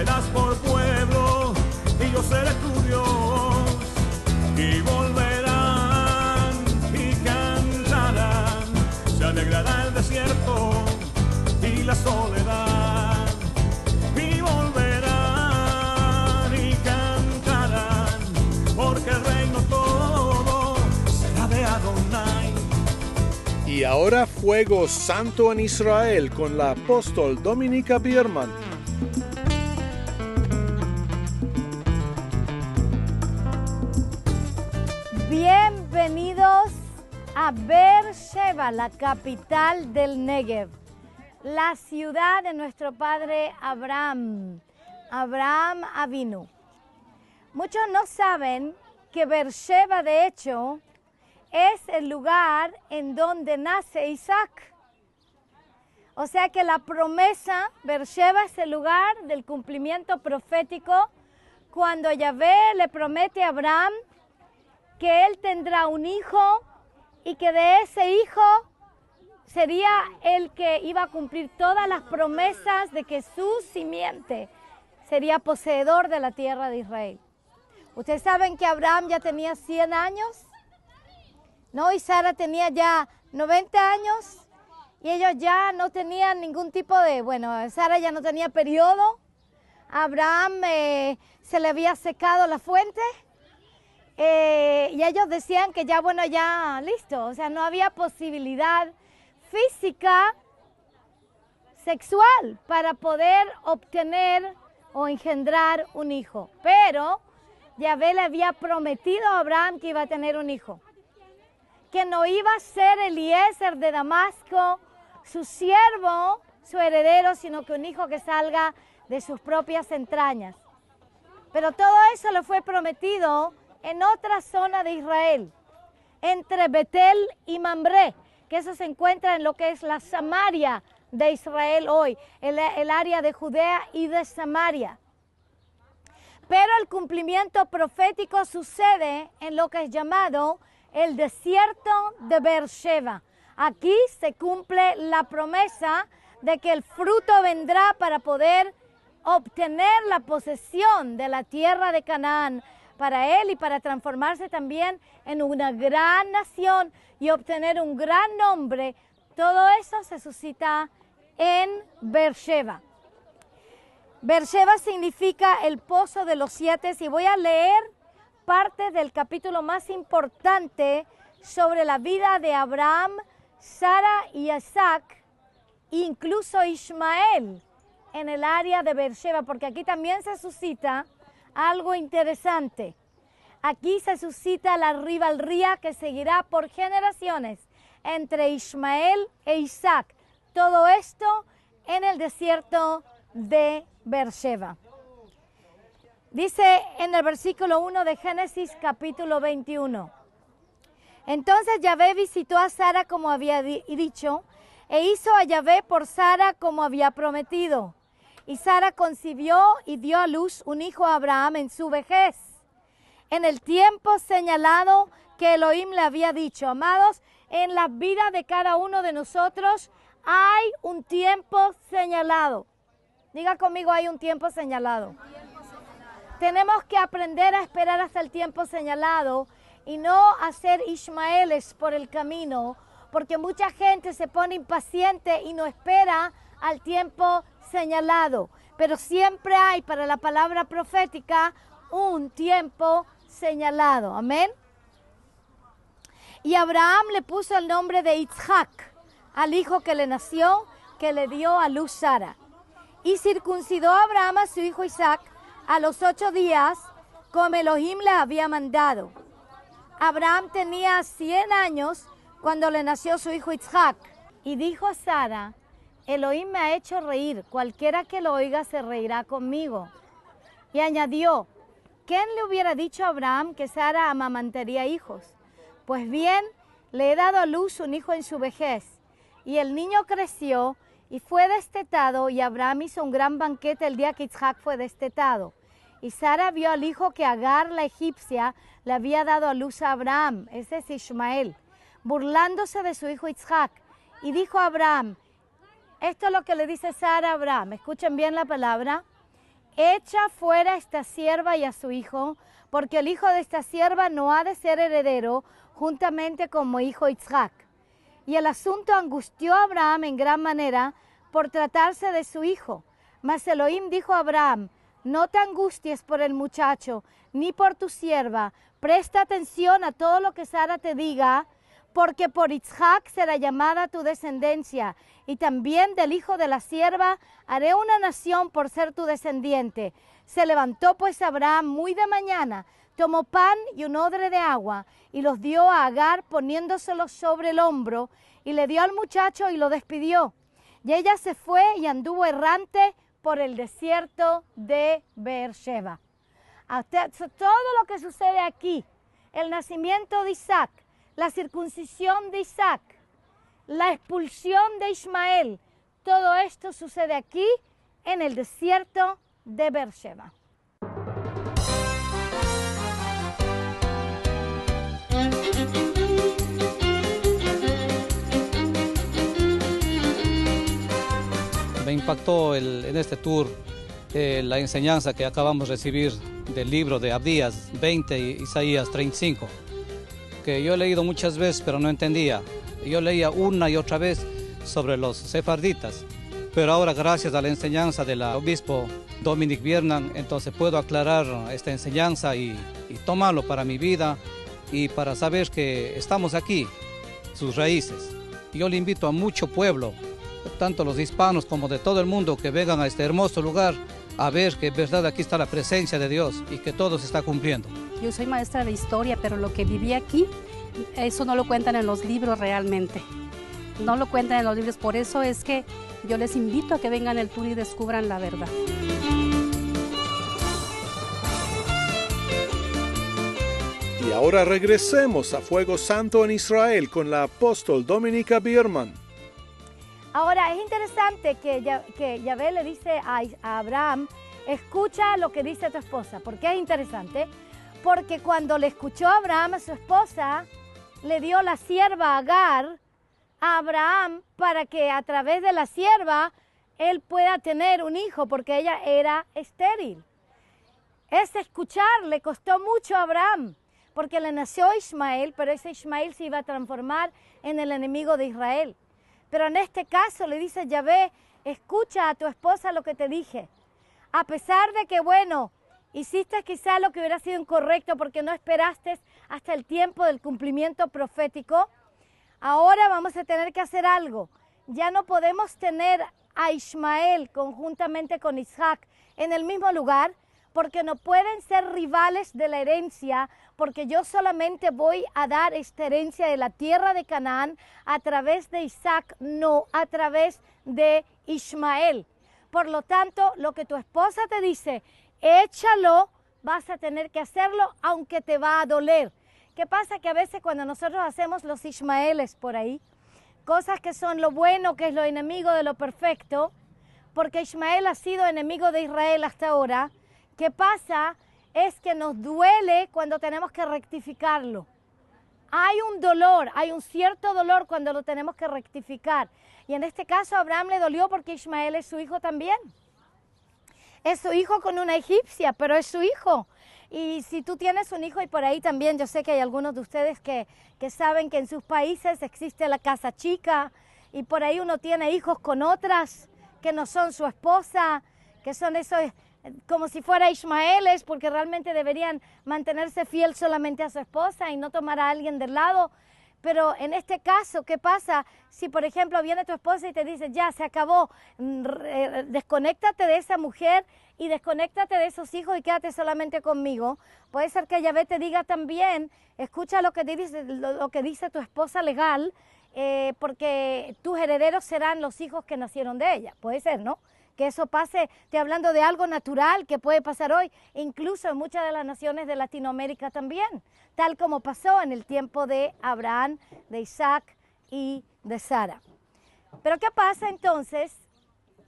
serás por pueblo y yo seré tu Dios. Y volverán y cantarán, se alegrará el desierto y la soledad. Y volverán y cantarán, porque el reino todo será de Adonai. Y ahora Fuego Santo en Israel con la apóstol Dominica Bierman. Bienvenidos a Beersheba, la capital del Negev, la ciudad de nuestro padre Abraham Avinu. Muchos no saben que Beersheba, de hecho, es el lugar en donde nace Isaac. O sea que la promesa, Beersheba, es el lugar del cumplimiento profético cuando Yahvé le promete a Abraham que él tendrá un hijo y que de ese hijo sería el que iba a cumplir todas las promesas de que su simiente sería poseedor de la tierra de Israel. Ustedes saben que Abraham ya tenía 100 años, ¿no? Y Sara tenía ya 90 años y ellos ya no tenían ningún tipo de, Sara ya no tenía periodo, a Abraham se le había secado la fuente. Y ellos decían que ya listo, o sea, no había posibilidad física, sexual, para poder obtener o engendrar un hijo. Pero Yahvé le había prometido a Abraham que iba a tener un hijo, que no iba a ser Eliezer de Damasco, su siervo, su heredero, sino que un hijo que salga de sus propias entrañas. Pero todo eso le fue prometido en otra zona de Israel, entre Betel y Mamre, que eso se encuentra en lo que es la Samaria de Israel hoy, el área de Judea y de Samaria. Pero el cumplimiento profético sucede en lo que es llamado el desierto de Beersheba. Aquí se cumple la promesa de que el fruto vendrá para poder obtener la posesión de la tierra de Canaán para él y para transformarse también en una gran nación y obtener un gran nombre. Todo eso se suscita en Beersheba. Beersheba significa el pozo de los 7 y voy a leer parte del capítulo más importante sobre la vida de Abraham, Sara y Isaac, incluso Ismael, en el área de Beersheba, porque aquí también se suscita algo interesante. Aquí se suscita la rivalría que seguirá por generaciones entre Ismael e Isaac. Todo esto en el desierto de Beersheba. Dice en el versículo 1 de Génesis capítulo 21. Entonces Yahvé visitó a Sara como había dicho, e hizo a Yahvé por Sara como había prometido. Y Sara concibió y dio a luz un hijo a Abraham en su vejez, en el tiempo señalado que Elohim le había dicho. Amados, en la vida de cada uno de nosotros hay un tiempo señalado. Diga conmigo, hay un tiempo señalado. Tenemos que aprender a esperar hasta el tiempo señalado y no hacer Ismaeles por el camino, porque mucha gente se pone impaciente y no espera al tiempo señalado. Pero siempre hay para la palabra profética un tiempo señalado. Amén. Y Abraham le puso el nombre de Isaac al hijo que le nació, que le dio a luz Sara. Y circuncidó a Abraham a su hijo Isaac a los 8 días, como Elohim le había mandado. Abraham tenía 100 años cuando le nació su hijo Isaac. Y dijo a Sara: Elohim me ha hecho reír, cualquiera que lo oiga se reirá conmigo. Y añadió: ¿quién le hubiera dicho a Abraham que Sara amamantaría hijos? Pues bien, le he dado a luz un hijo en su vejez. Y el niño creció y fue destetado, y Abraham hizo un gran banquete el día que Isaac fue destetado. Y Sara vio al hijo que Agar, la egipcia, le había dado a luz a Abraham, ese es Ismael, burlándose de su hijo Isaac. Y dijo a Abraham, esto es lo que le dice Sara a Abraham, escuchen bien la palabra: echa fuera a esta sierva y a su hijo, porque el hijo de esta sierva no ha de ser heredero juntamente con mi hijo Isaac. Y el asunto angustió a Abraham en gran manera por tratarse de su hijo. Mas Elohim dijo a Abraham, no te angusties por el muchacho, ni por tu sierva. Presta atención a todo lo que Sara te diga, porque por Isaac será llamada tu descendencia, y también del hijo de la sierva haré una nación por ser tu descendiente. Se levantó pues Abraham muy de mañana, tomó pan y un odre de agua, y los dio a Agar poniéndoselos sobre el hombro, y le dio al muchacho y lo despidió. Y ella se fue y anduvo errante por el desierto de Beersheba. Todo lo que sucede aquí, el nacimiento de Isaac, la circuncisión de Isaac, la expulsión de Ismael, todo esto sucede aquí en el desierto de Beersheba. Me impactó en este tour la enseñanza que acabamos de recibir del libro de Abdías 20 y Isaías 35, que yo he leído muchas veces pero no entendía. Yo leía una y otra vez sobre los sefarditas, pero ahora gracias a la enseñanza del obispo Dominic Bierman, entonces puedo aclarar esta enseñanza y tomarlo para mi vida y para saber que estamos aquí, sus raíces. Yo le invito a mucho pueblo, tanto los hispanos como de todo el mundo, que vengan a este hermoso lugar a ver que en verdad aquí está la presencia de Dios y que todo se está cumpliendo. Yo soy maestra de historia, pero lo que viví aquí, eso no lo cuentan en los libros realmente. No lo cuentan en los libros, por eso es que yo les invito a que vengan al tour y descubran la verdad. Y ahora regresemos a Fuego Santo en Israel con la apóstol Dominica Bierman. Ahora, es interesante que Yahvé le dice a Abraham, escucha lo que dice tu esposa. ¿Por qué es interesante? Porque cuando le escuchó Abraham a su esposa, le dio la sierva Agar a Abraham para que a través de la sierva él pueda tener un hijo, porque ella era estéril. Ese escuchar le costó mucho a Abraham, porque le nació Ismael, pero ese Ismael se iba a transformar en el enemigo de Israel. Pero en este caso le dice Yahvé, escucha a tu esposa lo que te dije. A pesar de que, bueno, hiciste quizá lo que hubiera sido incorrecto porque no esperaste hasta el tiempo del cumplimiento profético, ahora vamos a tener que hacer algo. Ya no podemos tener a Ismael conjuntamente con Isaac en el mismo lugar, porque no pueden ser rivales de la herencia, porque yo solamente voy a dar esta herencia de la tierra de Canaán a través de Isaac, no a través de Ismael. Por lo tanto, lo que tu esposa te dice, échalo, vas a tener que hacerlo, aunque te va a doler. ¿Qué pasa? Que a veces cuando nosotros hacemos los Ismaeles por ahí, cosas que son lo bueno, que es lo enemigo de lo perfecto, porque Ismael ha sido enemigo de Israel hasta ahora, ¿qué pasa? Es que nos duele cuando tenemos que rectificarlo. Hay un dolor, hay un cierto dolor cuando lo tenemos que rectificar. Y en este caso a Abraham le dolió porque Ismael es su hijo también. Es su hijo con una egipcia, pero es su hijo. Y si tú tienes un hijo, y por ahí también yo sé que hay algunos de ustedes que saben que en sus países existe la casa chica, y por ahí uno tiene hijos con otras que no son su esposa, que son esos como si fuera Ismaeles, porque realmente deberían mantenerse fiel solamente a su esposa y no tomar a alguien del lado. Pero en este caso, ¿qué pasa? Si por ejemplo viene tu esposa y te dice, ya se acabó, desconéctate de esa mujer y desconéctate de esos hijos y quédate solamente conmigo. Puede ser que Yahvé te diga también, escucha lo que dice tu esposa legal, porque tus herederos serán los hijos que nacieron de ella. Puede ser, ¿no? Que eso pase, estoy hablando de algo natural que puede pasar hoy, incluso en muchas de las naciones de Latinoamérica también, tal como pasó en el tiempo de Abraham, de Isaac y de Sara. Pero ¿qué pasa entonces?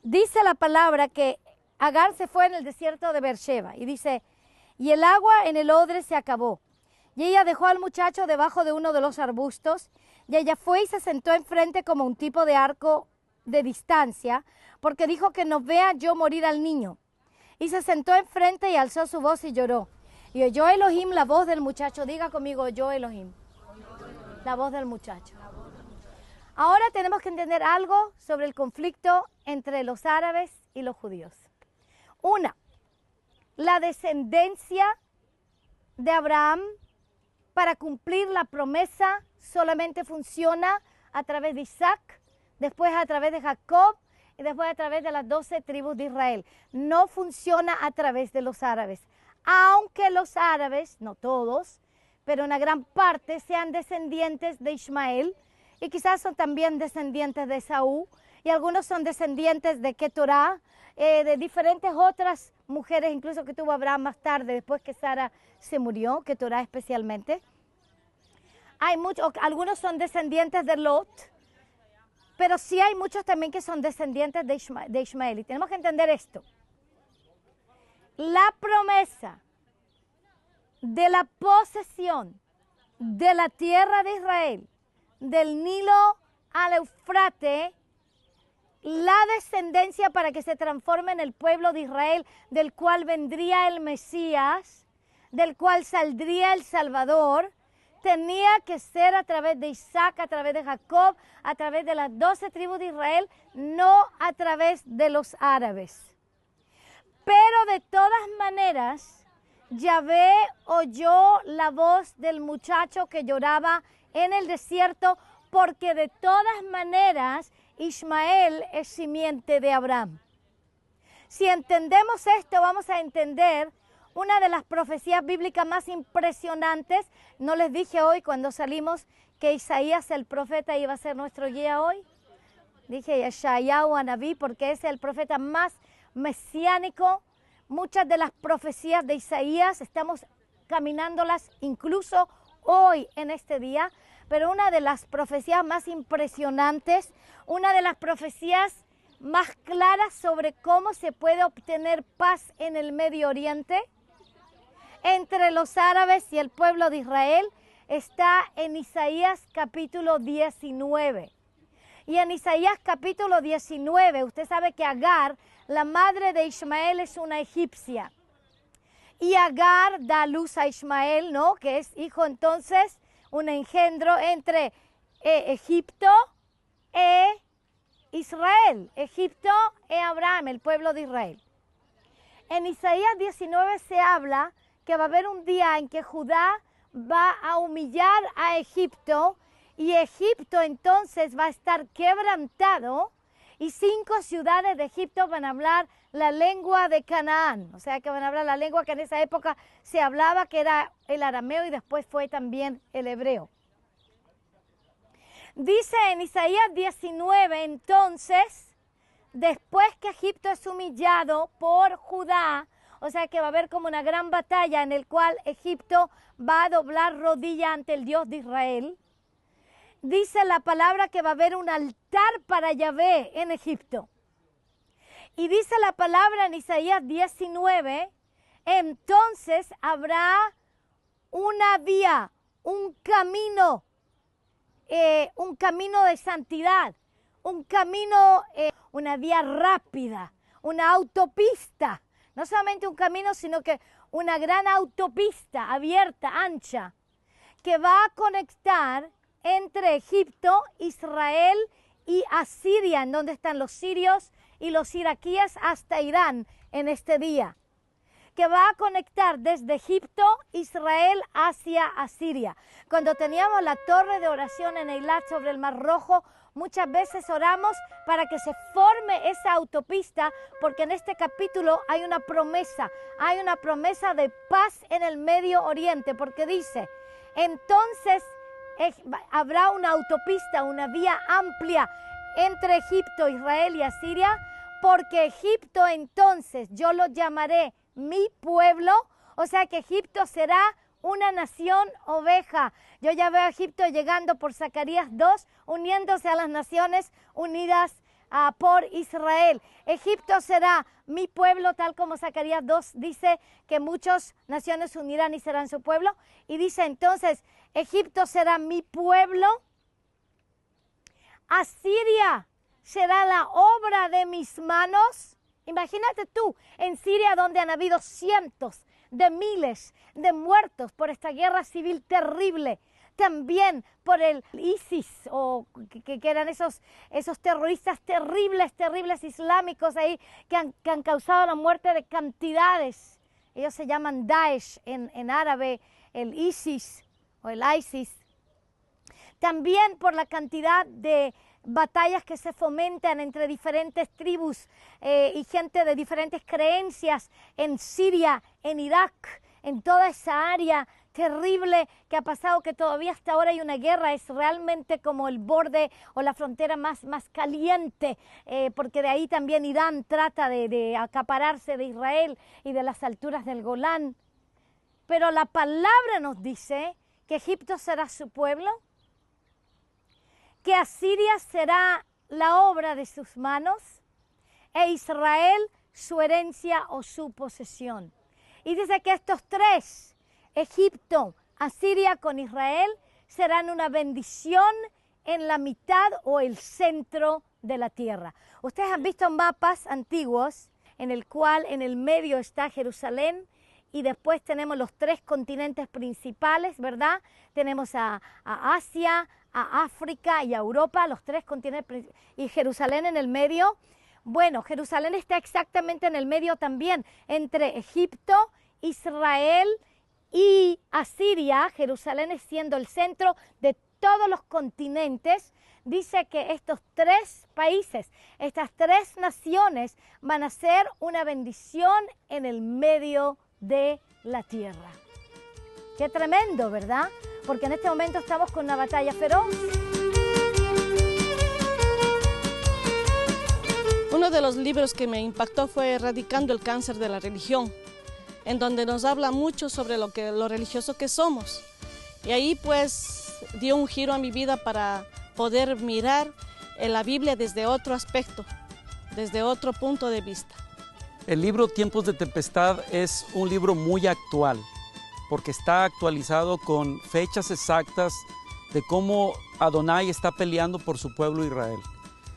Dice la palabra que Agar se fue en el desierto de Beersheba y dice, y el agua en el odre se acabó. Y ella dejó al muchacho debajo de uno de los arbustos, y ella fue y se sentó enfrente como un tipo de arco de distancia, porque dijo que no vea yo morir al niño. y se sentó enfrente y alzó su voz y lloró. Y oyó Elohim la voz del muchacho. Diga conmigo, oyó Elohim la voz del muchacho. Ahora tenemos que entender algo sobre el conflicto entre los árabes y los judíos. Una, la descendencia de Abraham para cumplir la promesa solamente funciona a través de Isaac, después a través de Jacob y después a través de las 12 tribus de Israel. No funciona a través de los árabes. Aunque los árabes, no todos, pero una gran parte sean descendientes de Ismael y quizás son también descendientes de Esaú y algunos son descendientes de Keturah, de diferentes otras mujeres, incluso que tuvo Abraham más tarde, después que Sara se murió, Keturah especialmente. Hay muchos, algunos son descendientes de Lot, pero sí hay muchos también que son descendientes de Ismael. Y tenemos que entender esto. La promesa de la posesión de la tierra de Israel, del Nilo al Eufrate, la descendencia para que se transforme en el pueblo de Israel, del cual vendría el Mesías, del cual saldría el Salvador, tenía que ser a través de Isaac, a través de Jacob, a través de las 12 tribus de Israel, no a través de los árabes. Pero de todas maneras, Yahvé oyó la voz del muchacho que lloraba en el desierto, porque de todas maneras Ismael es simiente de Abraham. Si entendemos esto, vamos a entender una de las profecías bíblicas más impresionantes. No les dije hoy cuando salimos que Isaías el profeta iba a ser nuestro guía hoy. Dije Yeshayahu Anabí porque es el profeta más mesiánico. Muchas de las profecías de Isaías estamos caminándolas incluso hoy en este día, pero una de las profecías más impresionantes, una de las profecías más claras sobre cómo se puede obtener paz en el Medio Oriente entre los árabes y el pueblo de Israel, está en Isaías capítulo 19. Y en Isaías capítulo 19, usted sabe que Agar, la madre de Ismael, es una egipcia. Y Agar da luz a Ismael, ¿no? Que es hijo entonces, un engendro entre Egipto e Israel. Egipto e Abraham, el pueblo de Israel. En Isaías 19 se habla que va a haber un día en que Judá va a humillar a Egipto y Egipto entonces va a estar quebrantado y 5 ciudades de Egipto van a hablar la lengua de Canaán, o sea que van a hablar la lengua que en esa época se hablaba, que era el arameo y después fue también el hebreo. Dice en Isaías 19 entonces, después que Egipto es humillado por Judá, o sea que va a haber como una gran batalla en el cual Egipto va a doblar rodilla ante el Dios de Israel. Dice la palabra que va a haber un altar para Yahvé en Egipto. Y dice la palabra en Isaías 19, entonces habrá una vía, un camino de santidad, un camino, una vía rápida, una autopista. No solamente un camino, sino que una gran autopista abierta, ancha, que va a conectar entre Egipto, Israel y Asiria, en donde están los sirios y los iraquíes, hasta Irán en este día. Que va a conectar desde Egipto, Israel, hacia Asiria. Cuando teníamos la torre de oración en Eilat sobre el Mar Rojo, muchas veces oramos para que se forme esa autopista, porque en este capítulo hay una promesa de paz en el Medio Oriente, porque dice, entonces habrá una autopista, una vía amplia entre Egipto, Israel y Asiria, porque Egipto entonces yo lo llamaré mi pueblo, o sea que Egipto será una nación oveja. Yo ya veo a Egipto llegando por Zacarías 2, uniéndose a las naciones unidas por Israel. Egipto será mi pueblo, tal como Zacarías 2 dice que muchas naciones se unirán y serán su pueblo. Y dice entonces, Egipto será mi pueblo, Asiria será la obra de mis manos Imagínate tú, en Siria donde han habido cientos de miles de muertos por esta guerra civil terrible, también por el ISIS, o que eran esos terroristas terribles islámicos ahí que han causado la muerte de cantidades. Ellos se llaman Daesh en árabe, el ISIS o el ISIS. También por la cantidad de batallas que se fomentan entre diferentes tribus y gente de diferentes creencias en Siria, en Irak, en toda esa área terrible que ha pasado, que todavía hasta ahora hay una guerra. Es realmente como el borde o la frontera más caliente, porque de ahí también Irán trata de acapararse de Israel y de las alturas del Golán. Pero la palabra nos dice que Egipto será su pueblo, que Asiria será la obra de sus manos e Israel su herencia o su posesión. Y dice que estos tres, Egipto, Asiria con Israel, serán una bendición en la mitad o el centro de la tierra. Ustedes han visto mapas antiguos en el cual en el medio está Jerusalén y después tenemos los tres continentes principales, ¿verdad? Tenemos a Asia, a África y a Europa, los tres continentes, y Jerusalén en el medio. Bueno, Jerusalén está exactamente en el medio también, entre Egipto, Israel y Asiria. Jerusalén siendo el centro de todos los continentes. Dice que estos tres países, estas tres naciones van a ser una bendición en el medio de la tierra. Qué tremendo, ¿verdad? Porque en este momento estamos con una batalla feroz. Uno de los libros que me impactó fue Erradicando el cáncer de la religión, en donde nos habla mucho sobre lo religioso que somos. Y ahí pues dio un giro a mi vida para poder mirar en la Biblia desde otro aspecto, desde otro punto de vista. El libro Tiempos de Tempestad es un libro muy actual, porque está actualizado con fechas exactas de cómo Adonai está peleando por su pueblo Israel.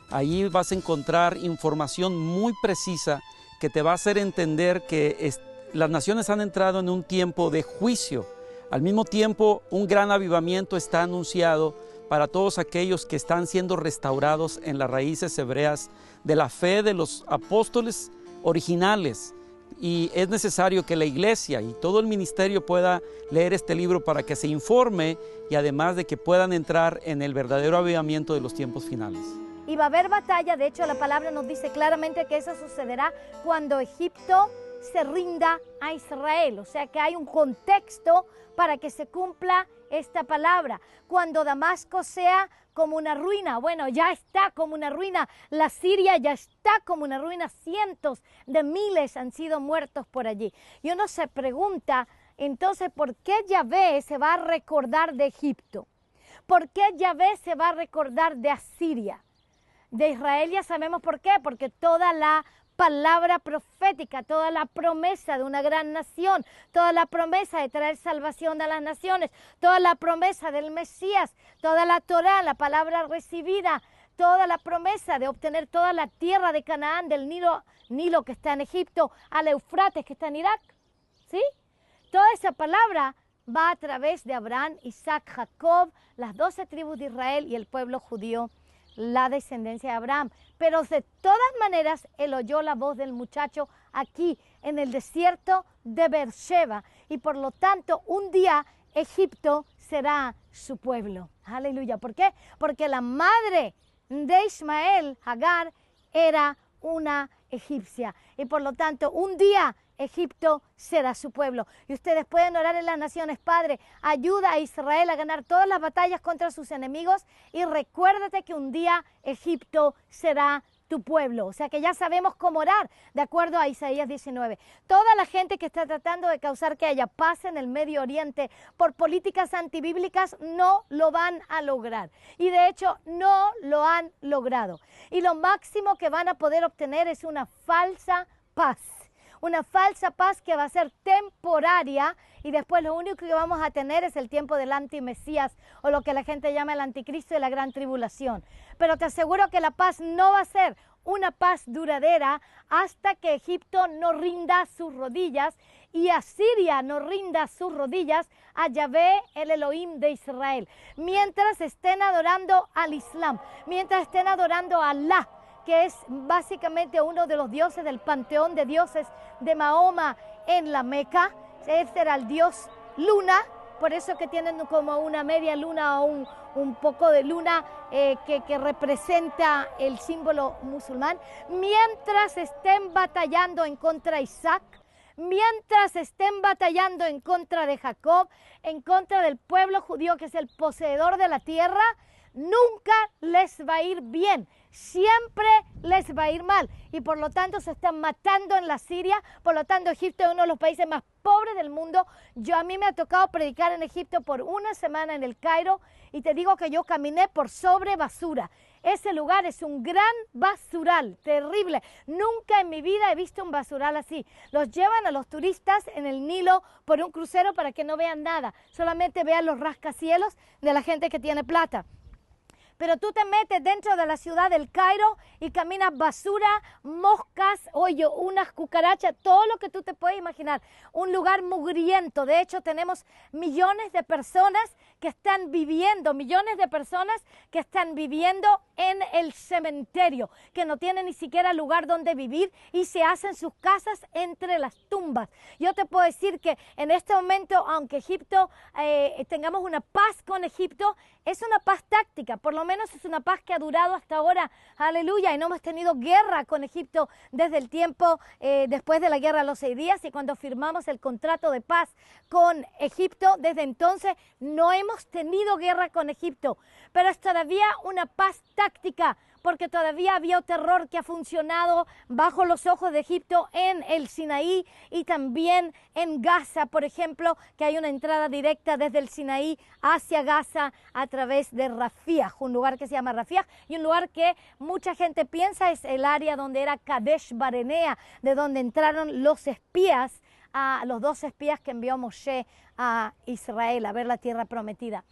Ahí vas a encontrar información muy precisa que te va a hacer entender que las naciones han entrado en un tiempo de juicio. Al mismo tiempo, un gran avivamiento está anunciado para todos aquellos que están siendo restaurados en las raíces hebreas de la fe de los apóstoles originales. Y es necesario que la iglesia y todo el ministerio pueda leer este libro para que se informe y además de que puedan entrar en el verdadero avivamiento de los tiempos finales. Y va a haber batalla. De hecho, la palabra nos dice claramente que eso sucederá cuando Egipto se rinda a Israel. O sea que hay un contexto para que se cumpla esta palabra. Cuando Damasco sea como una ruina, bueno, ya está como una ruina. La Siria ya está como una ruina. Cientos de miles han sido muertos por allí. Y uno se pregunta, entonces, ¿por qué Yahvé se va a recordar de Egipto? ¿Por qué Yahvé se va a recordar de Asiria? De Israel ya sabemos por qué, porque toda la palabra profética, toda la promesa de una gran nación, toda la promesa de traer salvación a las naciones, toda la promesa del Mesías, toda la Torá, la palabra recibida, toda la promesa de obtener toda la tierra de Canaán, del Nilo que está en Egipto, al Eufrates que está en Irak, ¿sí? Toda esa palabra va a través de Abraham, Isaac, Jacob, las 12 tribus de Israel y el pueblo judío, la descendencia de Abraham. Pero de todas maneras, él oyó la voz del muchacho aquí en el desierto de Beersheba y por lo tanto un día Egipto será su pueblo. Aleluya. ¿Por qué? Porque la madre de Ismael, Agar, era una egipcia y por lo tanto un día Egipto será su pueblo. Y ustedes pueden orar en las naciones: Padre, ayuda a Israel a ganar todas las batallas contra sus enemigos y recuérdate que un día Egipto será tu pueblo. O sea que ya sabemos cómo orar de acuerdo a Isaías 19. Toda la gente que está tratando de causar que haya paz en el Medio Oriente por políticas antibíblicas no lo van a lograr. Y de hecho no lo han logrado. Y lo máximo que van a poder obtener es una falsa paz. Una falsa paz que va a ser temporaria y después lo único que vamos a tener es el tiempo del antimesías o lo que la gente llama el anticristo y la gran tribulación. Pero te aseguro que la paz no va a ser una paz duradera hasta que Egipto no rinda sus rodillas y Asiria no rinda sus rodillas a Yahvé, el Elohim de Israel. Mientras estén adorando al Islam, mientras estén adorando a Alá, que es básicamente uno de los dioses del panteón de dioses de Mahoma en la Meca. Este era el dios luna, por eso que tienen como una media luna o un poco de luna que representa el símbolo musulmán. Mientras estén batallando en contra de Isaac, mientras estén batallando en contra de Jacob, en contra del pueblo judío que es el poseedor de la tierra, nunca les va a ir bien, siempre les va a ir mal y por lo tanto se están matando en la Siria. Por lo tanto, Egipto es uno de los países más pobres del mundo. A mí me ha tocado predicar en Egipto por una semana en el Cairo y te digo que yo caminé por sobre basura. Ese lugar es un gran basural, terrible. Nunca en mi vida he visto un basural así. Los llevan a los turistas en el Nilo por un crucero para que no vean nada, solamente vean los rascacielos de la gente que tiene plata. Pero tú te metes dentro de la ciudad del Cairo y caminas basura, moscas, oye, unas cucarachas, todo lo que tú te puedes imaginar. Un lugar mugriento. De hecho, tenemos millones de personas que están viviendo en el cementerio, que no tienen ni siquiera lugar donde vivir y se hacen sus casas entre las tumbas. Yo te puedo decir que en este momento, aunque Egipto, tengamos una paz con Egipto, es una paz táctica, por lo menos es una paz que ha durado hasta ahora, aleluya, y no hemos tenido guerra con Egipto desde el tiempo después de la guerra de los 6 días y cuando firmamos el contrato de paz con Egipto, desde entonces no hemos tenido guerra con Egipto, pero es todavía una paz táctica, porque todavía había terror que ha funcionado bajo los ojos de Egipto en el Sinaí y también en Gaza, por ejemplo, que hay una entrada directa desde el Sinaí hacia Gaza a través de Rafiah, un lugar que se llama Rafiah y un lugar que mucha gente piensa es el área donde era Kadesh Barenea, de donde entraron los espías, los 2 espías que envió Moshe a Israel a ver la tierra prometida.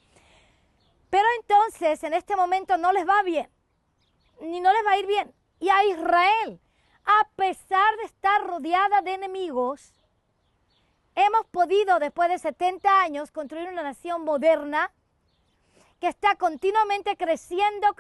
Pero entonces en este momento no les va bien. Ni no les va a ir bien. Y a Israel, a pesar de estar rodeada de enemigos, hemos podido después de 70 años construir una nación moderna que está continuamente creciendo.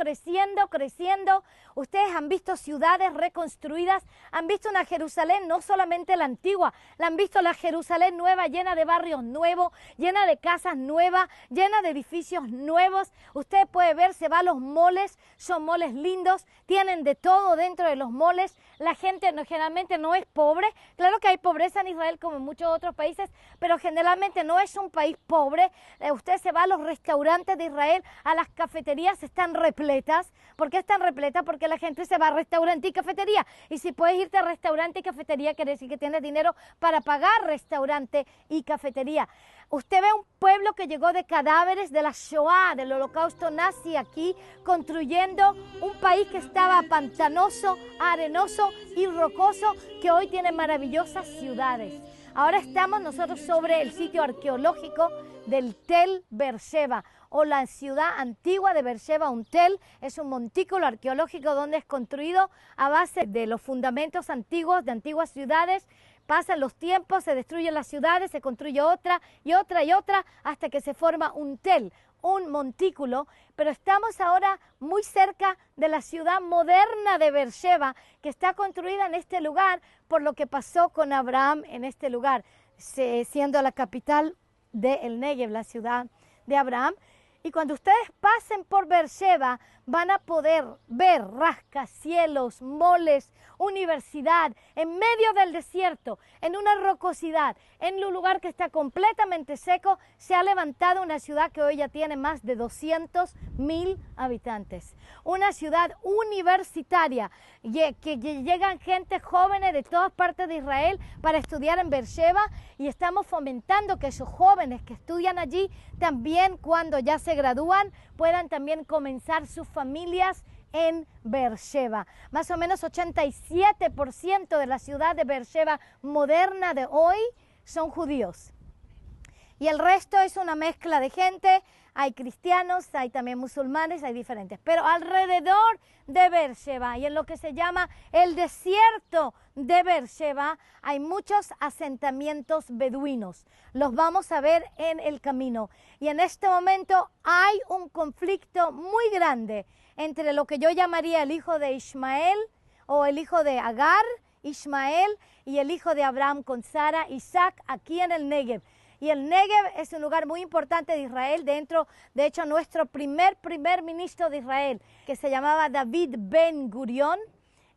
Ustedes han visto ciudades reconstruidas, han visto una Jerusalén, no solamente la antigua, la han visto la Jerusalén nueva, llena de barrios nuevos, llena de casas nuevas, llena de edificios nuevos. Usted puede ver, se va a los moles, son moles lindos, tienen de todo dentro de los moles. La gente generalmente no es pobre, claro que hay pobreza en Israel como en muchos otros países, pero generalmente no es un país pobre. Usted se va a los restaurantes de Israel, a las cafeterías están repletas. ¿Por qué están repletas? Porque la gente se va a restaurante y cafetería. Y si puedes irte a restaurante y cafetería, quiere decir que tienes dinero para pagar restaurante y cafetería. Usted ve un pueblo que llegó de cadáveres de la Shoah, del holocausto nazi aquí, construyendo un país que estaba pantanoso, arenoso y rocoso, que hoy tiene maravillosas ciudades. Ahora estamos nosotros sobre el sitio arqueológico del Tel Beersheba, o la ciudad antigua de Beersheba. Un tel es un montículo arqueológico donde es construido a base de los fundamentos antiguos de antiguas ciudades. Pasan los tiempos, se destruyen las ciudades, se construye otra y otra y otra hasta que se forma un tel, un montículo. Pero estamos ahora muy cerca de la ciudad moderna de Beersheba, que está construida en este lugar por lo que pasó con Abraham en este lugar, siendo la capital del Negev, la ciudad de Abraham. Y cuando ustedes pasen por Beersheba, van a poder ver rascacielos, moles, universidad, en medio del desierto, en una rocosidad, en un lugar que está completamente seco. Se ha levantado una ciudad que hoy ya tiene más de 200,000 habitantes. Una ciudad universitaria, que llegan gente jóvenes de todas partes de Israel para estudiar en Beersheba, y estamos fomentando que esos jóvenes que estudian allí también, cuando ya se gradúan, puedan también comenzar sus familias en Beersheba. Más o menos 87% de la ciudad de Beersheba moderna de hoy son judíos. Y el resto es una mezcla de gente. hay cristianos, hay también musulmanes, hay diferentes. Pero alrededor de Beersheba y en lo que se llama el desierto de Beersheba hay muchos asentamientos beduinos. Los vamos a ver en el camino. Y en este momento hay un conflicto muy grande entre lo que yo llamaría el hijo de Ismael o el hijo de Agar, Ismael, y el hijo de Abraham con Sara, Isaac, aquí en el Negev. Y el Negev es un lugar muy importante de Israel, de hecho, nuestro primer ministro de Israel, que se llamaba David Ben Gurión,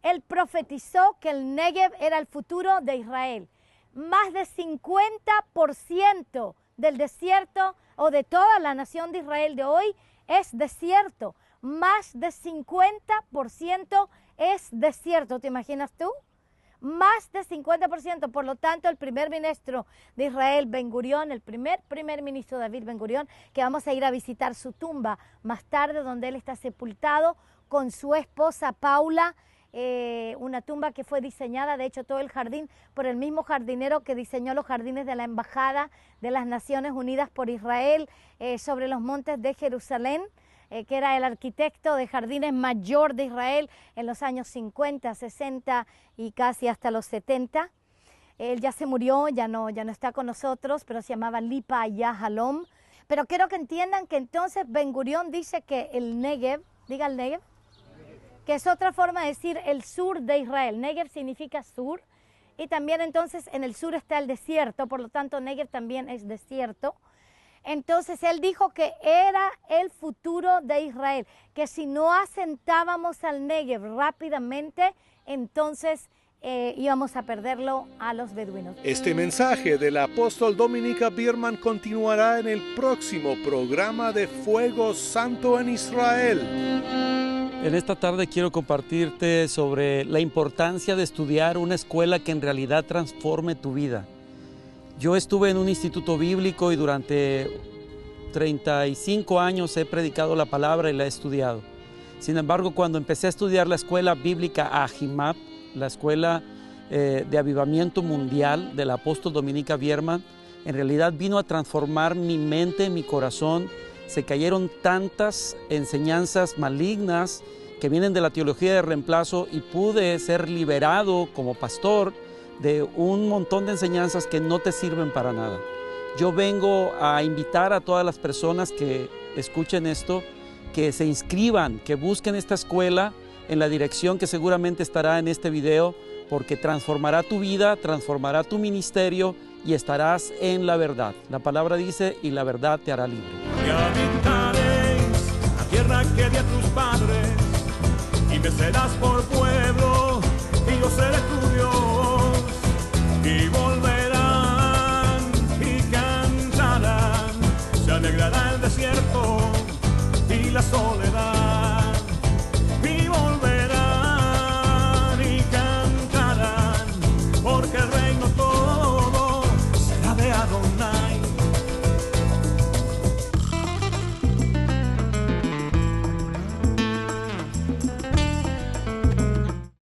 él profetizó que el Negev era el futuro de Israel. Más de 50% del desierto o de toda la nación de Israel de hoy es desierto. Más de 50% es desierto, ¿te imaginas tú? Más de 50%, por lo tanto el primer ministro de Israel, Ben Gurión, el primer ministro David Ben Gurión, que vamos a ir a visitar su tumba más tarde, donde él está sepultado con su esposa Paula, una tumba que fue diseñada, de hecho todo el jardín, por el mismo jardinero que diseñó los jardines de la Embajada de las Naciones Unidas por Israel sobre los montes de Jerusalén, que era el arquitecto de jardines mayor de Israel en los años 50, 60 y casi hasta los 70. Él ya se murió, ya no está con nosotros, pero se llamaba Lipa Ayahalom. Pero quiero que entiendan que entonces Ben Gurión dice que el Negev, diga el Negev, que es otra forma de decir el sur de Israel. Negev significa sur, y también entonces en el sur está el desierto, por lo tanto Negev también es desierto. Entonces él dijo que era el futuro de Israel, que si no asentábamos al Negev rápidamente, entonces íbamos a perderlo a los beduinos. Este mensaje del apóstol Dominica Biermann continuará en el próximo programa de Fuego Santo en Israel. En esta tarde quiero compartirte sobre la importancia de estudiar una escuela que en realidad transforme tu vida. Yo estuve en un instituto bíblico y durante 35 años he predicado la palabra y la he estudiado. Sin embargo, cuando empecé a estudiar la escuela bíblica Ahimab, la escuela de avivamiento mundial del apóstol Dominica Biermann, en realidad vino a transformar mi mente, mi corazón. Se cayeron tantas enseñanzas malignas que vienen de la teología de reemplazo y pude ser liberado como pastor de un montón de enseñanzas que no te sirven para nada. Yo vengo a invitar a todas las personas que escuchen esto, que se inscriban, que busquen esta escuela en la dirección que seguramente estará en este video, porque transformará tu vida, transformará tu ministerio y estarás en la verdad. La palabra dice, y la verdad te hará libre. Y habitaréis la tierra que di a tus padres, y me serás por pueblo, y yo seré tu Dios, y volverán y cantarán, se alegrará el desierto y la soledad.